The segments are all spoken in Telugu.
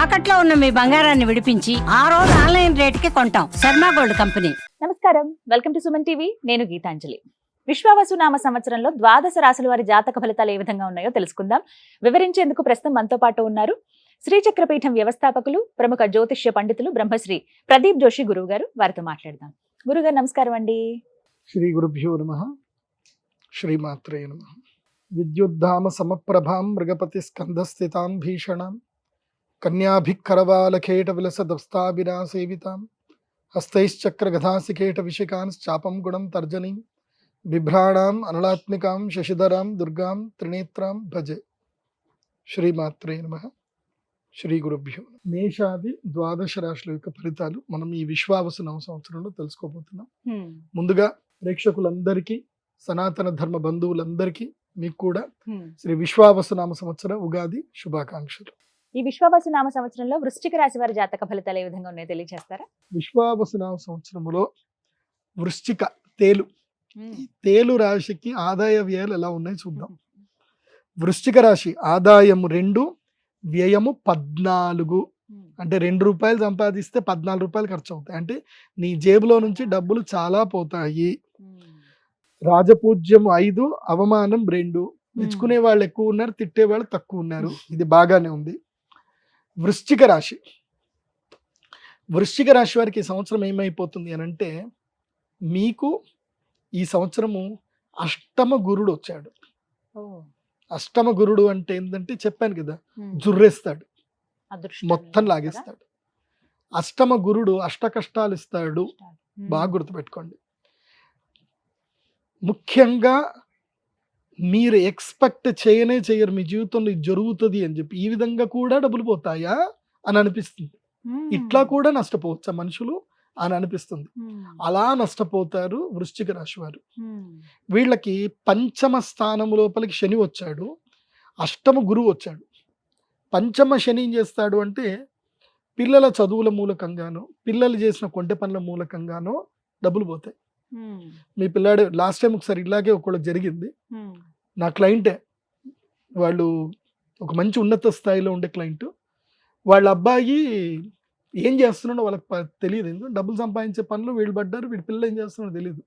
తాకట్లో ఉన్న మీ బంగారాన్ని విడిపించి ఆ రోజు ఆన్లైన్ రేటుకి కొంటాం. Sharma gold company. నమస్కారం, వెల్కమ్ టు సుమన్ టీవీ. నేను గీతాంజలి. విశ్వావసు నామ సంవత్సరంలో ద్వాదశ రాశుల వారి జాతక ఫలితాలు ఏ విధంగా ఉన్నాయో తెలుసుకుందాం. వివరించేందుకు ప్రస్తుతం మనతో పాటు ఉన్నారు శ్రీచక్రపీఠం వ్యవస్థాపకులు, ప్రముఖ జ్యోతిష్య పండితులు బ్రహ్మశ్రీ ప్రదీప్ జోషి గురువు గారు. వారితో మాట్లాడదాం. గురుగారు నమస్కారం అండి. శ్రీ గురుభ్యో నమః. శ్రీమాత్రే నమః. విద్యుద్ధామ సమప్రభాం మృగపతి స్కంధస్థితాం భీషణాం కన్యాభిక్కరవాలకేట విలసదస్తాభిరా సేవితాం హస్తైశ్చక్ర గదాసికేట విశికాంశ్చాపం గుణం తర్జనీం బిభ్రాణాం అనలాత్మికాం శశిధరాం దుర్గాం త్రినేత్రాం భజే. శ్రీమాత్రే నమః. శ్రీ గురుభ్యో. మేషాది ద్వాదశ రాశుల యొక్క ఫలితాలు మనం ఈ విశ్వావసు నవ సంవత్సరంలో తెలుసుకోబోతున్నాం. ముందుగా ప్రేక్షకులందరికీ, సనాతన ధర్మ బంధువులందరికీ మీకు కూడా శ్రీ విశ్వావసు నామ సంవత్సర ఉగాది శుభాకాంక్షలు. ఈ విశ్వావసు నామ సంవత్సరంలో వృశ్చిక రాశి వారి జాతక ఫలితాలు ఏ విధంగా ఉన్నాయో తెలియజేస్తారా? విశ్వావసు నామ సంవత్సరంలో వృశ్చిక తేలు రాశికి ఆదాయ వ్యయాలు ఎలా ఉన్నాయి చూద్దాం. వృశ్చిక రాశి ఆదాయము 2, వ్యయము 14. అంటే ₹2 సంపాదిస్తే ₹14 ఖర్చు అవుతాయి. అంటే నీ జేబులో నుంచి డబ్బులు చాలా పోతాయి. రాజపూజ్యం 5, అవమానం 2. మెచ్చుకునే వాళ్ళు ఎక్కువ ఉన్నారు, తిట్టే వాళ్ళు తక్కువ ఉన్నారు. ఇది బాగానే ఉంది. వృశ్చిక రాశి వారికి ఈ సంవత్సరం ఏమైపోతుంది అని అంటే, మీకు ఈ సంవత్సరము అష్టమ గురుడు వచ్చాడు. అష్టమ గురుడు అంటే ఏంటంటే చెప్పాను కదా, జుర్రేస్తాడు, మొత్తం లాగేస్తాడు. అష్టమ గురుడు అష్ట కష్టాలు ఇస్తాడు. బాగా గుర్తుపెట్టుకోండి. ముఖ్యంగా మీరు ఎక్స్పెక్ట్ చేయరు మీ జీవితంలో ఇది జరుగుతుంది అని చెప్పి. ఈ విధంగా కూడా డబ్బులు పోతాయా అని అనిపిస్తుంది. ఇట్లా కూడా నష్టపోవచ్చా మనుషులు అని అనిపిస్తుంది. అలా నష్టపోతారు వృశ్చిక రాశి వారు. వీళ్ళకి పంచమ స్థానం లోపలికి శని వచ్చాడు, అష్టమ గురువు వచ్చాడు. పంచమ శని ఏం చేస్తాడు అంటే, పిల్లల చదువుల మూలకంగానో, పిల్లలు చేసిన కొంటె పనుల మూలకంగానో డబ్బులు పోతాయి. మీ పిల్లాడు లాస్ట్ టైం ఒకసారి ఇలాగే ఒకళ్ళకి జరిగింది. నా క్లయింటే, వాళ్ళు ఒక మంచి ఉన్నత స్థాయిలో ఉండే క్లయింట్. వాళ్ళ అబ్బాయి ఏం చేస్తున్నాడో వాళ్ళకి తెలియదు. ఎందుకంటే డబ్బులు సంపాదించే పనులు వీళ్ళు పడ్డారు, వీడి పిల్లలు ఏం చేస్తున్నాడో తెలియదు.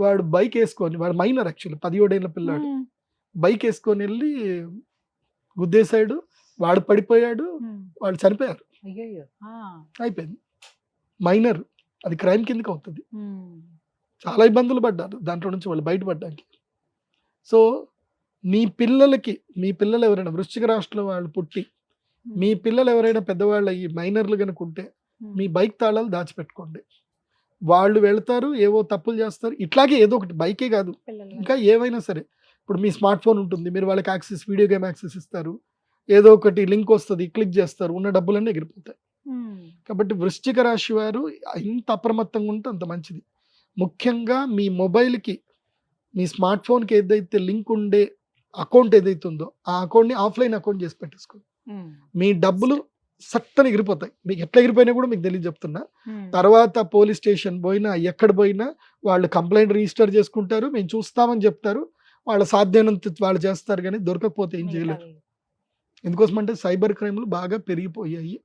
వాడు బైక్ వేసుకొని, వాడు మైనర్ యాక్చువల్లీ 17 ఏళ్ళ పిల్లాడు, బైక్ వేసుకొని వెళ్ళి గుద్దేశాడు. వాడు పడిపోయాడు, వాళ్ళు చనిపోయారు. అయిపోయింది. మైనర్, అది క్రైమ్ కిందకి అవుతుంది. చాలా ఇబ్బందులు పడ్డారు దాంట్లో నుంచి వాళ్ళు బయటపడ్డానికి. సో మీ పిల్లలు ఎవరైనా వృశ్చిక రాశిలో వాళ్ళు పుట్టి, మీ పిల్లలు ఎవరైనా పెద్దవాళ్ళు అయ్యి మైనర్లు కనుక ఉంటే, మీ బైక్ తాళాలు దాచిపెట్టుకోండి. వాళ్ళు వెళ్తారు, ఏవో తప్పులు చేస్తారు. ఇట్లాగే ఏదో ఒకటి, బైకే కాదు ఇంకా ఏవైనా సరే. ఇప్పుడు మీ స్మార్ట్ ఫోన్ ఉంటుంది, మీరు వాళ్ళకి యాక్సెస్, వీడియో గేమ్ యాక్సెస్ ఇస్తారు, ఏదో ఒకటి లింక్ వస్తుంది, క్లిక్ చేస్తారు, ఉన్న డబ్బులన్నీ ఎగిరిపోతాయి. కాబట్టి వృశ్చిక రాశి వారు ఎంత అప్రమత్తంగా ఉంటే అంత మంచిది. ముఖ్యంగా మీ మొబైల్కి, మీ స్మార్ట్ ఫోన్కి ఏదైతే లింక్ ఉండే అకౌంట్ ఏదైతే ఉందో ఆ అకౌంట్ని ఆఫ్లైన్ అకౌంట్ చేసి పెట్టేసుకోండి. మీ డబ్బులు సత్తని ఎగిరిపోతాయి. మీకు ఎట్లా ఎగిరిపోయినా కూడా మీకు తెలియదు చెప్తున్నా. తర్వాత పోలీస్ స్టేషన్ పోయినా, ఎక్కడ పోయినా వాళ్ళు కంప్లైంట్ రిజిస్టర్ చేసుకుంటారు, మేము చూస్తామని చెప్తారు. వాళ్ళ సాధ్యమైనంత వాళ్ళు చేస్తారు, కానీ దొరకకపోతే ఏం చేయలేరు. ఎందుకోసం అంటే సైబర్ క్రైమ్లు బాగా పెరిగిపోయాయి.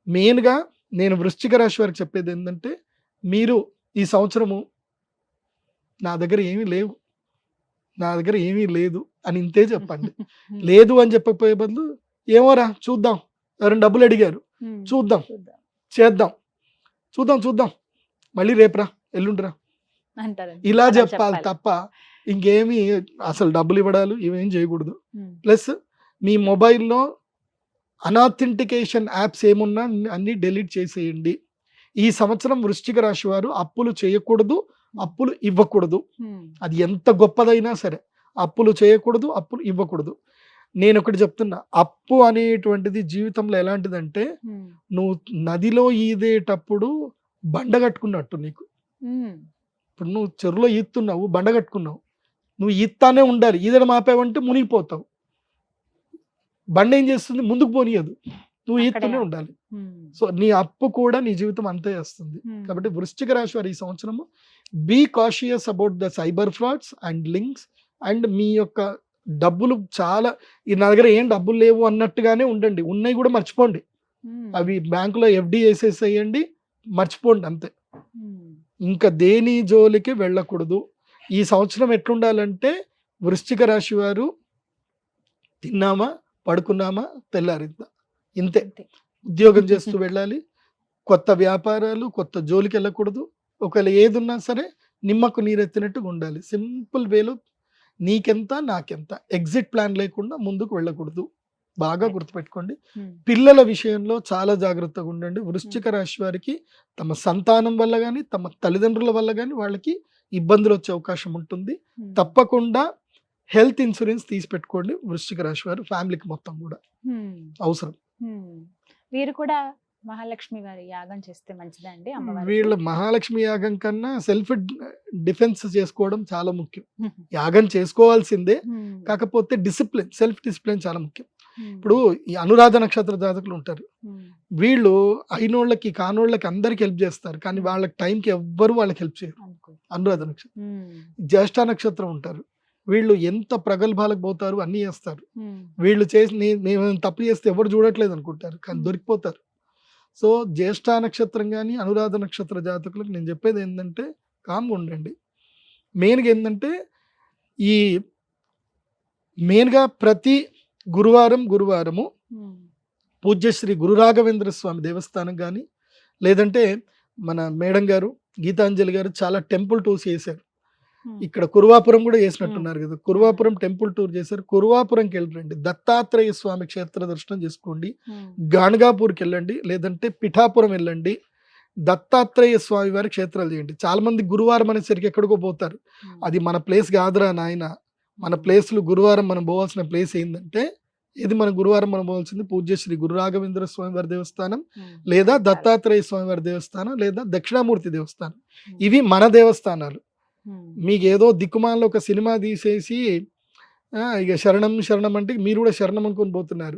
మెయిన్గా నేను వృశ్చిక రాశి వారికి చెప్పేది ఏంటంటే, మీరు ఈ సంవత్సరము నా దగ్గర ఏమీ లేదు అని ఇంతే చెప్పండి. లేదు అని చెప్పకపోయే బదులు, ఏమోరా చూద్దాం, ఎవరైనా డబ్బులు అడిగారు, చూద్దాం, చేద్దాం, చూద్దాం, మళ్ళీ రేపురా, ఎల్లుండిరా, ఇలా చెప్పాలి తప్ప ఇంకేమీ అసలు డబ్బులు ఇవ్వడాలు ఇవేం చేయకూడదు. ప్లస్ మీ మొబైల్లో అనాథెంటికేషన్ యాప్స్ ఏమున్నా అన్ని డెలీట్ చేసేయండి. ఈ సంవత్సరం వృశ్చిక రాశి వారు అప్పులు చేయకూడదు, అప్పులు ఇవ్వకూడదు. అది ఎంత గొప్పదైనా సరే అప్పులు చేయకూడదు, అప్పులు ఇవ్వకూడదు. నేను ఒకటి చెప్తున్నా, అప్పు అనేటువంటిది జీవితంలో ఎలాంటిదంటే, నువ్వు నదిలో ఈదేటప్పుడు బండ కట్టుకున్నట్టు. నీకు ఇప్పుడు నువ్వు చెరువులో ఈత్తున్నావు, బండ కట్టుకున్నావు, నువ్వు ఈత్తానే ఉండాలి. ఈదడం ఆపావంటే మునిగిపోతావు. బండ ఏం చేస్తుంది, ముందుకు పోనీయదు, నువ్వు ఈత్తూనే ఉండాలి. సో నీ అప్పు కూడా నీ జీవితం అంతే చేస్తుంది. కాబట్టి వృశ్చిక రాశి వారు ఈ సంవత్సరము be cautious about the cyber frauds and links. And మీ యొక్క డబ్బులు చాలా, నా దగ్గర ఏం డబ్బులు లేవు అన్నట్టుగానే ఉండండి. ఉన్నాయి కూడా మర్చిపోండి. అవి బ్యాంకులో ఎఫ్డి వేసేసేయండి, మర్చిపోండి అంతే. ఇంకా దేని జోలికి వెళ్ళకూడదు. ఈ సంవత్సరం ఎట్లుండాలంటే వృశ్చిక రాశి వారు తిన్నామా, పడుకున్నామా, తెల్లారిందా, ఇంతే. ఉద్యోగం చేస్తూ వెళ్ళాలి. కొత్త వ్యాపారాలు, కొత్త జోలికి వెళ్ళకూడదు. ఒకవేళ ఏది ఉన్నా సరే నిమ్మకు నీరెత్తినట్టుగా ఉండాలి. సింపుల్ వేలో నీకెంత నాకెంత, ఎగ్జిట్ ప్లాన్ లేకుండా ముందుకు వెళ్ళకూడదు. బాగా గుర్తుపెట్టుకోండి. పిల్లల విషయంలో చాలా జాగ్రత్తగా ఉండండి. వృశ్చిక రాశి వారికి తమ సంతానం వల్ల కానీ, తమ తల్లిదండ్రుల వల్ల కానీ వాళ్ళకి ఇబ్బందులు వచ్చే అవకాశం ఉంటుంది. తప్పకుండా హెల్త్ ఇన్సూరెన్స్ తీసి పెట్టుకోండి వృశ్చిక రాశి వారు. ఫ్యామిలీకి మొత్తం కూడా అవసరం. వీరు కూడా మహాలక్ష్మి వారి యాగం చేస్తే మంచిదా అండి? వీళ్ళ మహాలక్ష్మి యాగం కన్నా సెల్ఫ్ డిఫెన్స్ చేసుకోవడం చాలా ముఖ్యం. యాగం చేసుకోవాల్సిందే, కాకపోతే డిసిప్లిన్, సెల్ఫ్ డిసిప్లిన్ చాలా ముఖ్యం. ఇప్పుడు ఈ అనురాధ నక్షత్ర జాతకులు ఉంటారు. వీళ్ళు అయినోళ్ళకి కానోళ్ళకి అందరికి హెల్ప్ చేస్తారు, కానీ వాళ్ళకి టైంకి ఎవ్వరు వాళ్ళకి హెల్ప్ చేయరు. అనురాధ నక్షత్రం. జ్యేష్ఠ నక్షత్రం ఉంటారు. వీళ్ళు ఎంత ప్రగల్భాలకు పోతారు, అన్ని చేస్తారు. వీళ్ళు చేసి నేను తప్పు చేస్తే ఎవరు చూడట్లేదు అనుకుంటారు, కానీ దొరికిపోతారు. సో జ్యేష్ఠ నక్షత్రం కానీ అనురాధ నక్షత్ర జాతకులకు నేను చెప్పేది ఏంటంటే కామ్గా ఉండండి. మెయిన్గా ఏంటంటే మెయిన్గా ప్రతి గురువారము పూజ్య శ్రీ గురు రాఘవేంద్ర స్వామి దేవస్థానం కానీ, లేదంటే మన మేడం గారు గీతాంజలి గారు చాలా టెంపుల్ టూర్స్ చేశారు. ఇక్కడ కురువాపురం కూడా చేసినట్టున్నారు కదా, కురువాపురం టెంపుల్ టూర్ చేశారు. కురువాపురంకి వెళ్ళండి, దత్తాత్రేయ స్వామి క్షేత్ర దర్శనం చేసుకోండి. గాణగాపూర్కి వెళ్ళండి, లేదంటే పిఠాపురం వెళ్ళండి. దత్తాత్రేయ స్వామి వారి క్షేత్రాలు చేయండి. చాలా మంది గురువారం అనేసరికి ఎక్కడికో పోతారు. అది మన ప్లేస్ కాదురా నాయన. మన ప్లేస్లు గురువారం మనం పోవాల్సిన ప్లేస్ ఏంటంటే, ఇది మన గురువారం మనం పోవాల్సింది పూజ్య శ్రీ గురు రాఘవేంద్ర స్వామి వారి దేవస్థానం, లేదా దత్తాత్రేయ స్వామి వారి దేవస్థానం, లేదా దక్షిణామూర్తి దేవస్థానం. ఇవి మన దేవస్థానాలు. మీకు ఏదో దిక్కుమాలలో ఒక సినిమా తీసేసి ఇక శరణం శరణం అంటే మీరు కూడా శరణం అనుకొని పోతున్నారు.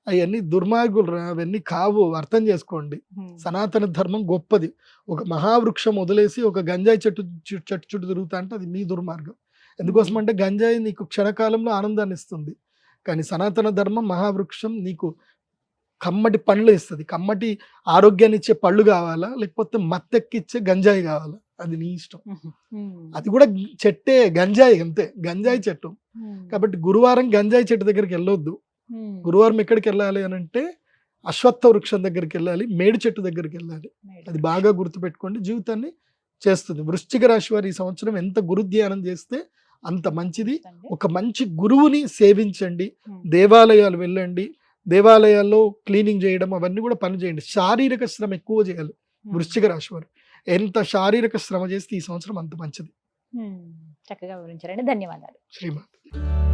అవన్నీ దుర్మార్గులు రా, అవన్నీ కావు, అర్థం చేసుకోండి. సనాతన ధర్మం గొప్పది. ఒక మహావృక్షం వదిలేసి ఒక గంజాయి చెట్టు చుట్టూ తిరుగుతా అంటే అది మీ దుర్మార్గం. ఎందుకోసం అంటే గంజాయి నీకు క్షణకాలంలో ఆనందాన్ని ఇస్తుంది, కానీ సనాతన ధర్మం మహావృక్షం నీకు కమ్మటి పండ్లు ఇస్తుంది. కమ్మటి ఆరోగ్యాన్ని ఇచ్చే పళ్ళు కావాలా, లేకపోతే మత్తెక్కిచ్చే గంజాయి కావాలా, అది నీ ఇష్టం. అది కూడా చెట్టే, గంజాయి అంతే, గంజాయి చెట్టు. కాబట్టి గురువారం గంజాయి చెట్టు దగ్గరికి వెళ్ళొద్దు. గురువారం ఎక్కడికి వెళ్ళాలి అని అంటే అశ్వత్థ వృక్షం దగ్గరికి వెళ్ళాలి, మేడి చెట్టు దగ్గరికి వెళ్ళాలి. అది బాగా గుర్తుపెట్టుకోండి, జీవితాన్ని చేస్తుంది. వృశ్చిక రాశి వారు ఈ సంవత్సరం ఎంత గురు ధ్యానం చేస్తే అంత మంచిది. ఒక మంచి గురువుని సేవించండి, దేవాలయాలు వెళ్ళండి, దేవాలయాల్లో క్లీనింగ్ చేయడం అవన్నీ కూడా పని చేయండి. శారీరక శ్రమ ఎక్కువ చేయాలి వృశ్చిక రాశి వారు. ఎంత శారీరక శ్రమ చేస్తే ఈ సంవత్సరం అంత మంచిది. చక్కగా వివరించారండి, ధన్యవాదాలు. శ్రీమాత.